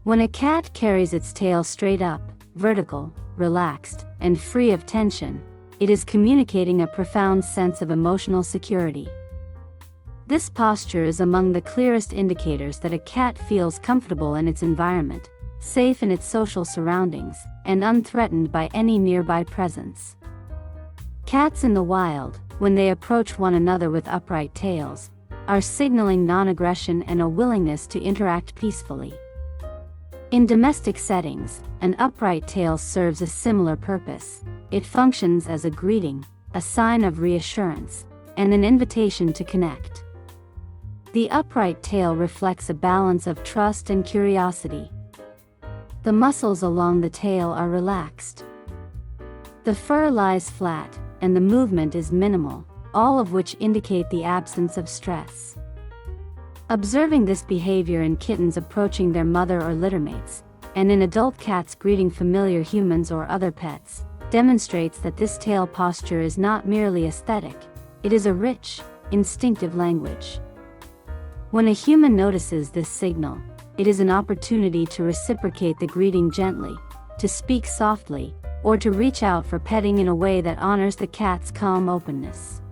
When a cat carries its tail straight up, vertical, relaxed, and free of tension, it is communicating a profound sense of emotional security. This posture is among the clearest indicators that a cat feels comfortable in its environment, safe in its social surroundings, and unthreatened by any nearby presence. Cats in the wild, when they approach one another with upright tails, are signaling non-aggression and a willingness to interact peacefully. In domestic settings, an upright tail serves a similar purpose. It functions as a greeting, a sign of reassurance, and an invitation to connect. The upright tail reflects a balance of trust and curiosity. The muscles along the tail are relaxed. The fur lies flat, and the movement is minimal, all of which indicate the absence of stress. Observing this behavior in kittens approaching their mother or littermates, and in adult cats greeting familiar humans or other pets, demonstrates that this tail posture is not merely aesthetic, it is a rich, instinctive language. When a human notices this signal, it is an opportunity to reciprocate the greeting gently, to speak softly, or to reach out for petting in a way that honors the cat's calm openness.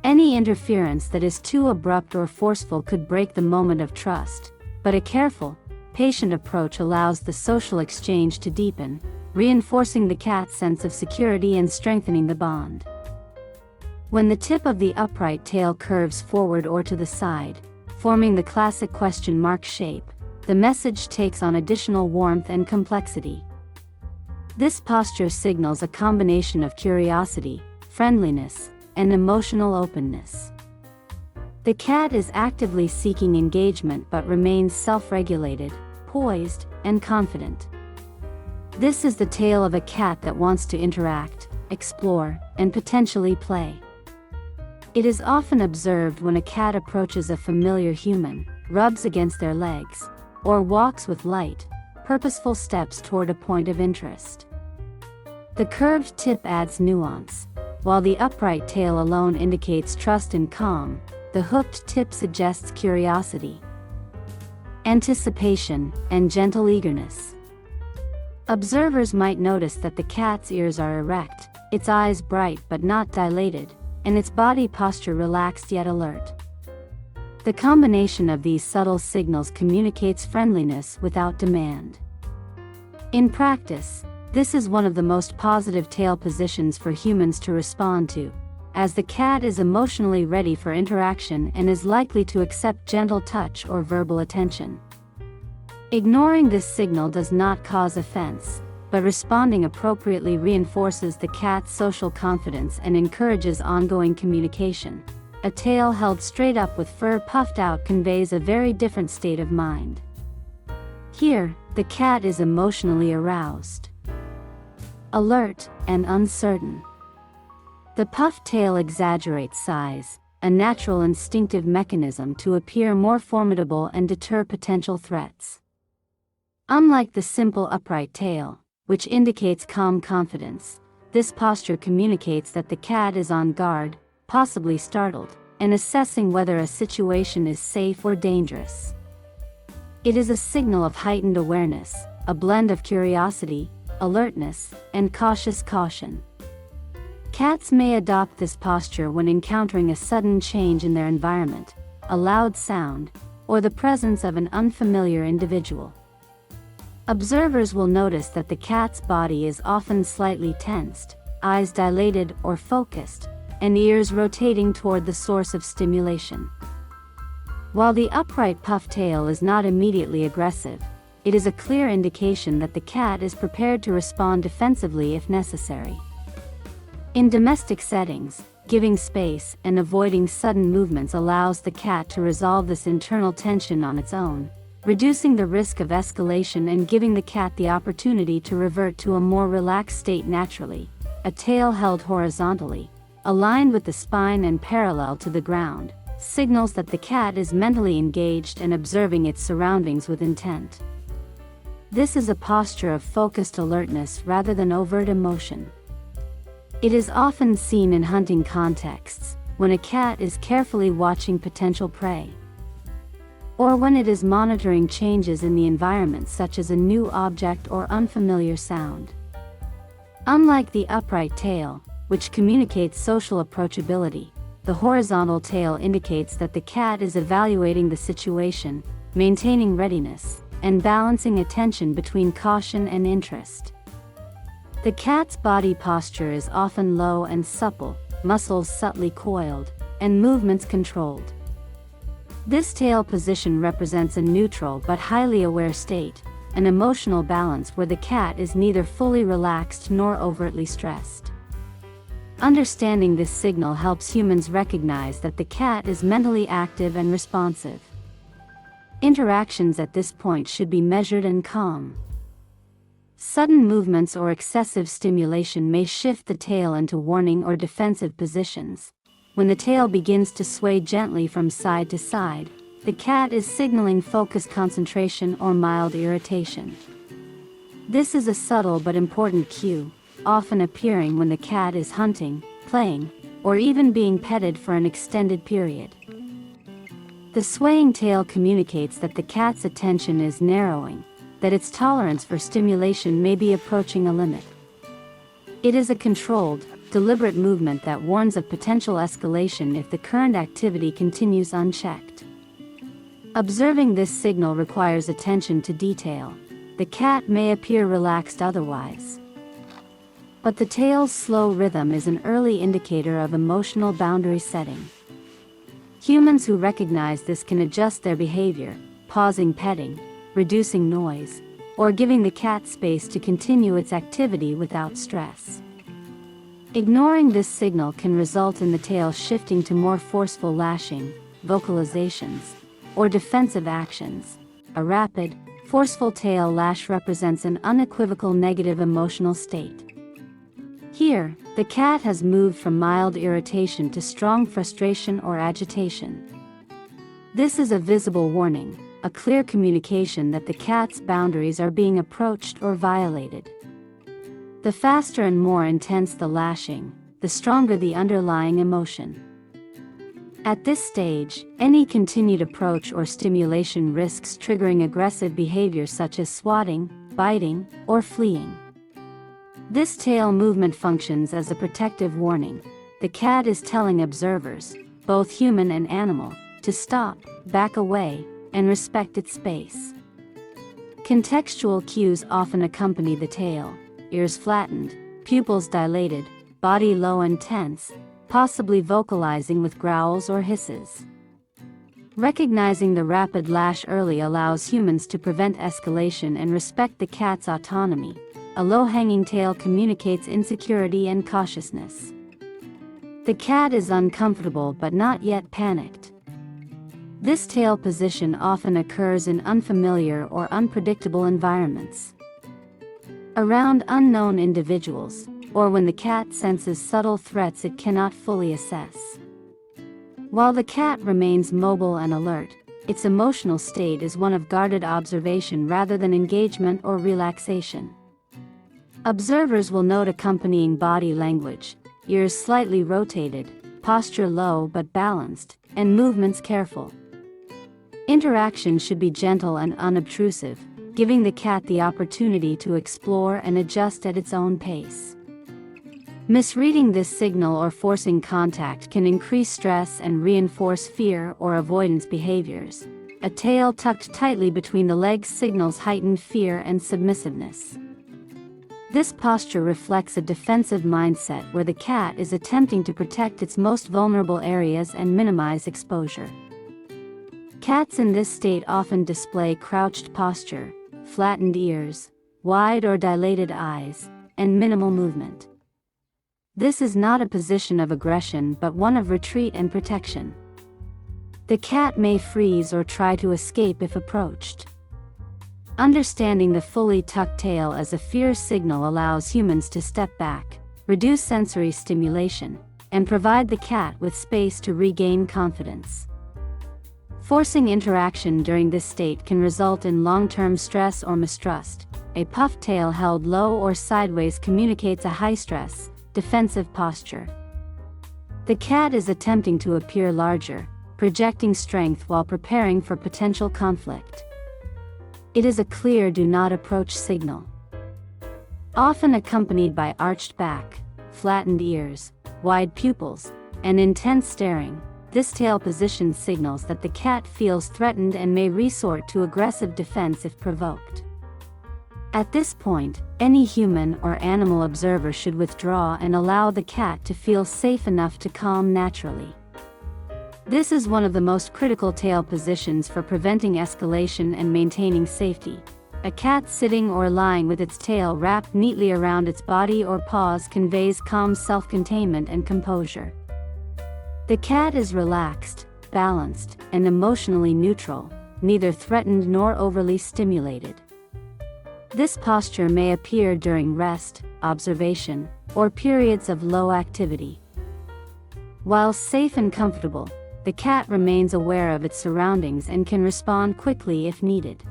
Any interference that is too abrupt or forceful could break the moment of trust, but a careful, patient approach allows the social exchange to deepen, reinforcing the cat's sense of security and strengthening the bond. When the tip of the upright tail curves forward or to the side, forming the classic question mark shape, the message takes on additional warmth and complexity. This posture signals a combination of curiosity, friendliness, and emotional openness. The cat is actively seeking engagement but remains self-regulated, poised, and confident. This is the tale of a cat that wants to interact, explore, and potentially play. It is often observed when a cat approaches a familiar human, rubs against their legs, or walks with light, purposeful steps toward a point of interest. The curved tip adds nuance, while the upright tail alone indicates trust and calm. The hooked tip suggests curiosity, anticipation, and gentle eagerness. Observers might notice that the cat's ears are erect, its eyes bright but not dilated, and its body posture relaxed yet alert. The combination of these subtle signals communicates friendliness without demand. In practice, this is one of the most positive tail positions for humans to respond to, as the cat is emotionally ready for interaction and is likely to accept gentle touch or verbal attention. Ignoring this signal does not cause offense, but responding appropriately reinforces the cat's social confidence and encourages ongoing communication. A tail held straight up with fur puffed out conveys a very different state of mind. Here, the cat is emotionally aroused, alert, and uncertain. The puffed tail exaggerates size, a natural instinctive mechanism to appear more formidable and deter potential threats. Unlike the simple upright tail, which indicates calm confidence, this posture communicates that the cat is on guard, possibly startled, and assessing whether a situation is safe or dangerous. It is a signal of heightened awareness, a blend of curiosity, alertness, and cautious caution. Cats may adopt this posture when encountering a sudden change in their environment, a loud sound, or the presence of an unfamiliar individual. Observers will notice that the cat's body is often slightly tensed, eyes dilated or focused, and ears rotating toward the source of stimulation. While the upright puffed tail is not immediately aggressive, it is a clear indication that the cat is prepared to respond defensively if necessary. In domestic settings, giving space and avoiding sudden movements allows the cat to resolve this internal tension on its own, reducing the risk of escalation and giving the cat the opportunity to revert to a more relaxed state naturally. A tail held horizontally, aligned with the spine and parallel to the ground, signals that the cat is mentally engaged and observing its surroundings with intent. This is a posture of focused alertness rather than overt emotion. It is often seen in hunting contexts, when a cat is carefully watching potential prey. or when it is monitoring changes in the environment such as a new object or unfamiliar sound. Unlike the upright tail, which communicates social approachability, the horizontal tail indicates that the cat is evaluating the situation, maintaining readiness, and balancing attention between caution and interest. The cat's body posture is often low and supple, muscles subtly coiled, and movements controlled. This tail position represents a neutral but highly aware state, an emotional balance where the cat is neither fully relaxed nor overtly stressed. Understanding this signal helps humans recognize that the cat is mentally active and responsive. Interactions at this point should be measured and calm. Sudden movements or excessive stimulation may shift the tail into warning or defensive positions. When the tail begins to sway gently from side to side, the cat is signaling focused concentration or mild irritation. This is a subtle but important cue, often appearing when the cat is hunting, playing, or even being petted for an extended period. The swaying tail communicates that the cat's attention is narrowing, that its tolerance for stimulation may be approaching a limit. It is a controlled, deliberate movement that warns of potential escalation if the current activity continues unchecked. Observing this signal requires attention to detail. The cat may appear relaxed otherwise, but the tail's slow rhythm is an early indicator of emotional boundary setting. Humans who recognize this can adjust their behavior, pausing petting, reducing noise, or giving the cat space to continue its activity without stress. Ignoring this signal can result in the tail shifting to more forceful lashing, vocalizations, or defensive actions. A rapid, forceful tail lash represents an unequivocal negative emotional state. Here, the cat has moved from mild irritation to strong frustration or agitation. This is a visible warning, a clear communication that the cat's boundaries are being approached or violated. The faster and more intense the lashing, the stronger the underlying emotion. At this stage, any continued approach or stimulation risks triggering aggressive behavior such as swatting, biting, or fleeing. This tail movement functions as a protective warning. The cat is telling observers, both human and animal, to stop, back away, and respect its space. Contextual cues often accompany the tail: ears flattened, pupils dilated, body low and tense, possibly vocalizing with growls or hisses. Recognizing the rapid lash early allows humans to prevent escalation and respect the cat's autonomy. A low-hanging tail communicates insecurity and cautiousness. The cat is uncomfortable but not yet panicked. This tail position often occurs in unfamiliar or unpredictable environments. Around unknown individuals, or when the cat senses subtle threats it cannot fully assess. While the cat remains mobile and alert, its emotional state is one of guarded observation rather than engagement or relaxation. Observers will note accompanying body language: ears slightly rotated, posture low but balanced, and movements careful. Interaction should be gentle and unobtrusive, giving the cat the opportunity to explore and adjust at its own pace. Misreading this signal or forcing contact can increase stress and reinforce fear or avoidance behaviors. A tail tucked tightly between the legs signals heightened fear and submissiveness. This posture reflects a defensive mindset where the cat is attempting to protect its most vulnerable areas and minimize exposure. Cats in this state often display crouched posture, flattened ears, wide or dilated eyes, and minimal movement. This is not a position of aggression but one of retreat and protection. The cat may freeze or try to escape if approached. Understanding the fully tucked tail as a fear signal allows humans to step back, reduce sensory stimulation, and provide the cat with space to regain confidence. Forcing interaction during this state can result in long-term stress or mistrust. A puffed tail held low or sideways communicates a high-stress, defensive posture. The cat is attempting to appear larger, projecting strength while preparing for potential conflict. It is a clear do not approach signal. Often accompanied by arched back, flattened ears, wide pupils, and intense staring, this tail position signals that the cat feels threatened and may resort to aggressive defense if provoked. At this point, any human or animal observer should withdraw and allow the cat to feel safe enough to calm naturally. This is one of the most critical tail positions for preventing escalation and maintaining safety. A cat sitting or lying with its tail wrapped neatly around its body or paws conveys calm self-containment and composure. The cat is relaxed, balanced, and emotionally neutral, neither threatened nor overly stimulated. This posture may appear during rest, observation, or periods of low activity. While safe and comfortable, the cat remains aware of its surroundings and can respond quickly if needed.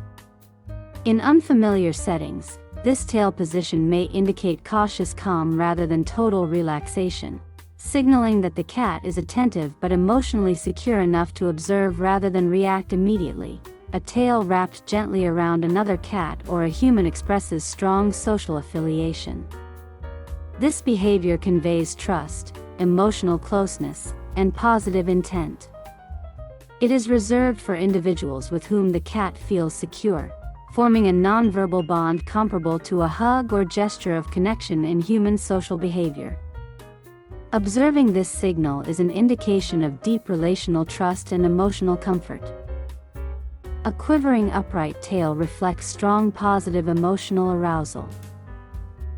In unfamiliar settings, this tail position may indicate cautious calm rather than total relaxation, signaling that the cat is attentive but emotionally secure enough to observe rather than react immediately. A tail wrapped gently around another cat or a human expresses strong social affiliation. This behavior conveys trust, emotional closeness, and positive intent. It is reserved for individuals with whom the cat feels secure, forming a nonverbal bond comparable to a hug or gesture of connection in human social behavior. Observing this signal is an indication of deep relational trust and emotional comfort. A quivering upright tail reflects strong positive emotional arousal.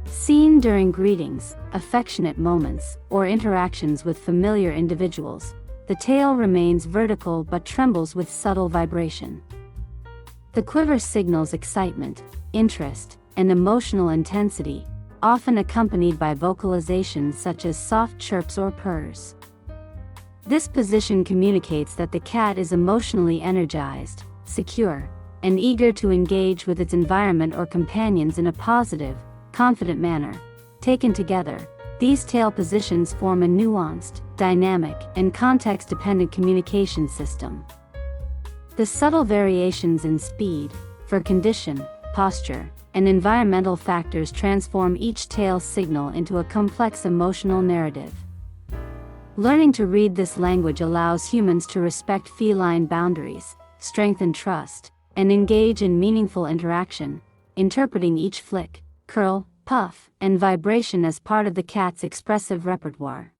Seen during greetings, affectionate moments, or interactions with familiar individuals, the tail remains vertical but trembles with subtle vibration. The quiver signals excitement, interest, and emotional intensity, often accompanied by vocalizations such as soft chirps or purrs. This position communicates that the cat is emotionally energized, secure, and eager to engage with its environment or companions in a positive, confident manner. Taken together, these tail positions form a nuanced, dynamic, and context-dependent communication system. The subtle variations in speed, fur condition, posture, and environmental factors transform each tail signal into a complex emotional narrative. Learning to read this language allows humans to respect feline boundaries, strengthen trust, and engage in meaningful interaction, interpreting each flick, curl, puff, and vibration as part of the cat's expressive repertoire.